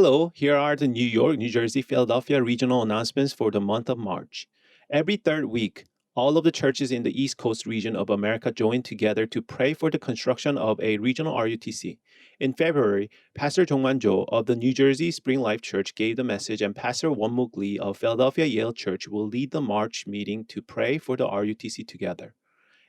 Hello, here are the New York, New Jersey, Philadelphia regional announcements for the month of March. Every third week, all of the churches in the East Coast region of America join together to pray for the construction of a regional RUTC. In February, Pastor Jongman Jo of the New Jersey Spring Life Church gave the message, and Pastor Wonmuk Lee of Philadelphia Yale Church will lead the March meeting to pray for the RUTC together.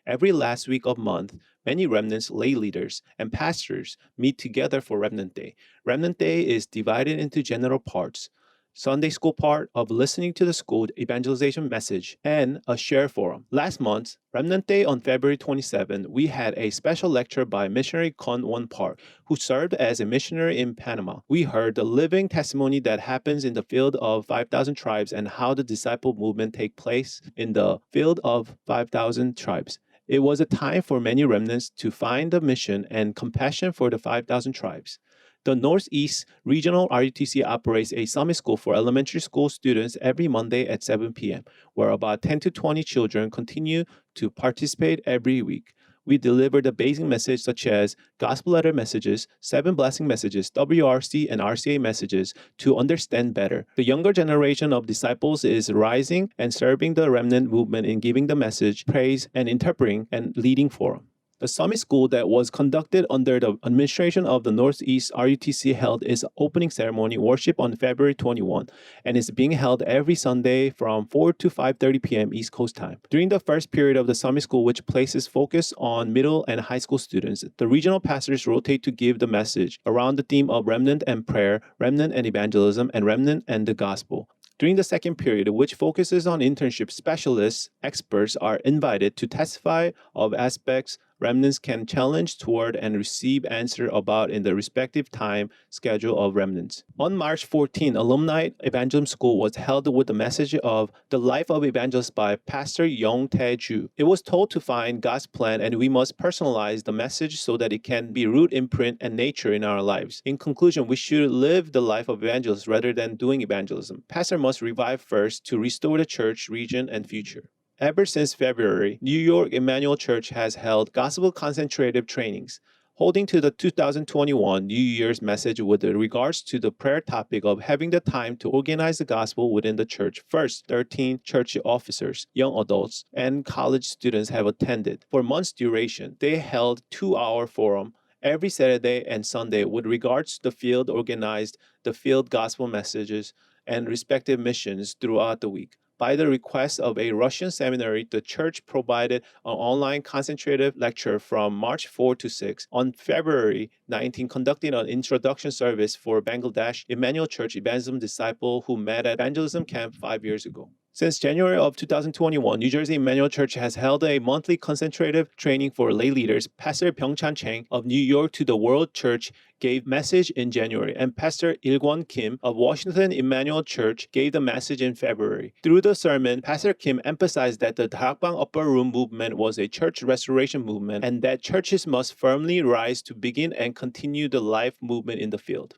Every last week of month, many remnants, lay leaders, and pastors meet together for Remnant Day. Remnant Day is divided into general parts. Sunday school part of listening to the school evangelization message and a share forum. Last month, Remnant Day on February 27, we had a special lecture by missionary Con Won Park, who served as a missionary in Panama. We heard the living testimony that happens in the field of 5,000 tribes and how the disciple movement take place in the field of 5,000 tribes. It was a time for many remnants to find the mission and compassion for the 5,000 tribes. The Northeast Regional RUTC operates a summit school for elementary school students every Monday at 7 p.m., where about 10 to 20 children continue to participate every week. We deliver the basic message such as gospel letter messages, 7 blessing messages, WRC and RCA messages to understand better. The younger generation of disciples is rising and serving the remnant movement in giving the message, praise, and interpreting and leading forum. The summit school that was conducted under the administration of the Northeast RUTC held its opening ceremony worship on February 21 and is being held every Sunday from 4 to 5:30 p.m. East Coast time. During the first period of the summit school, which places focus on middle and high school students, the regional pastors rotate to give the message around the theme of remnant and prayer, remnant and evangelism, and remnant and the gospel. During the second period, which focuses on internship, specialists, experts are invited to testify of aspects remnants can challenge toward and receive answer about in the respective time schedule of remnants. On March 14, Alumni Evangelism School was held with the message of The Life of Evangelist by Pastor Yong Tae-ju. It was told to find God's plan, and we must personalize the message so that it can be root, imprint, and nature in our lives. In conclusion, we should live the life of evangelists rather than doing evangelism. Pastor must revive first to restore the church, region, and future. Ever since February, New York Emmanuel Church has held gospel-concentrated trainings, holding to the 2021 New Year's message with regards to the prayer topic of having the time to organize the gospel within the church. First, 13 church officers, young adults, and college students have attended. For months' duration, they held 2-hour forum every Saturday and Sunday with regards to the field, organized the field gospel messages and respective missions throughout the week. By the request of a Russian seminary, the church provided an online concentrated lecture from March 4 to 6. On February 19, conducting an introduction service for Bangladesh Emmanuel Church evangelism disciple who met at evangelism camp 5 years ago. Since January of 2021, New Jersey Emmanuel Church has held a monthly concentrative training for lay leaders. Pastor Byung-chan Chang of New York to the World Church gave message in January, and Pastor Il-kwon Kim of Washington Emmanuel Church gave the message in February. Through the sermon, Pastor Kim emphasized that the Darakbang Upper Room movement was a church restoration movement and that churches must firmly rise to begin and continue the life movement in the field.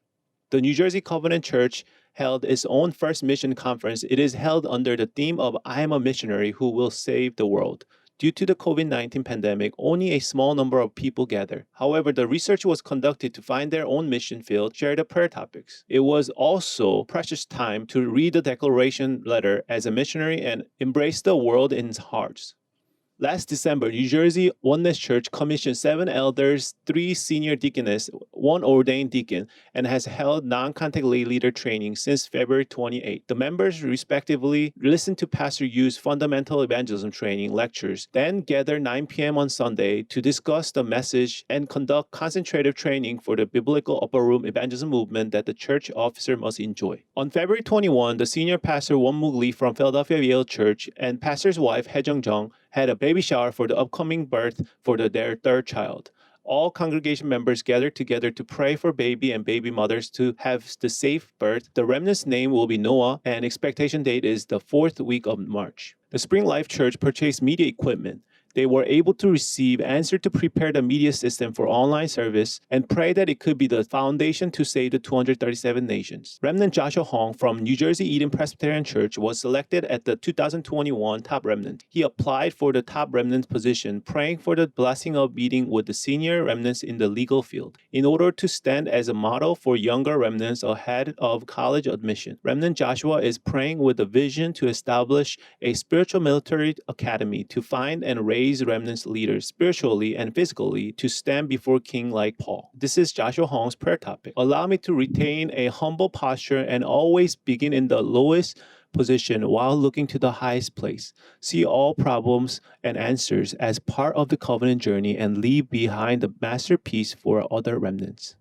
The New Jersey Covenant Church held its own first mission conference. It is held under the theme of I am a missionary who will save the world. Due to the COVID-19 pandemic, only a small number of people gather. However, the research was conducted to find their own mission field, share the prayer topics. It was also precious time to read the declaration letter as a missionary and embrace the world in its hearts. Last December, New Jersey Oneness Church commissioned 7 elders, 3 senior deaconess, 1 ordained deacon, and has held non-contact lay leader training since February 28. The members respectively listen to Pastor Yu's fundamental evangelism training lectures, then gather 9 p.m. on Sunday to discuss the message and conduct concentrative training for the biblical upper room evangelism movement that the church officer must enjoy. On February 21, the senior pastor Wonmuk Lee from Philadelphia Yale Church and pastor's wife Hae-jung Jung had a baby shower for the upcoming birth for their 3rd child. All congregation members gathered together to pray for baby and baby mothers to have the safe birth. The remnant's name will be Noah, and expectation date is the 4th week of March. The Spring Life Church purchased media equipment. they were able to receive answer to prepare the media system for online service and pray that it could be the foundation to save the 237 nations. Remnant Joshua Hong from New Jersey Eden Presbyterian Church was selected at the 2021 Top Remnant. He applied for the Top Remnant position, praying for the blessing of meeting with the senior remnants in the legal field in order to stand as a model for younger remnants ahead of college admission. Remnant Joshua is praying with a vision to establish a spiritual military academy to find and raise remnants leaders spiritually and physically to stand before King like Paul. This is Joshua Hong's prayer topic. Allow me to retain a humble posture and always begin in the lowest position while looking to the highest place. See all problems and answers as part of the covenant journey and leave behind the masterpiece for other remnants.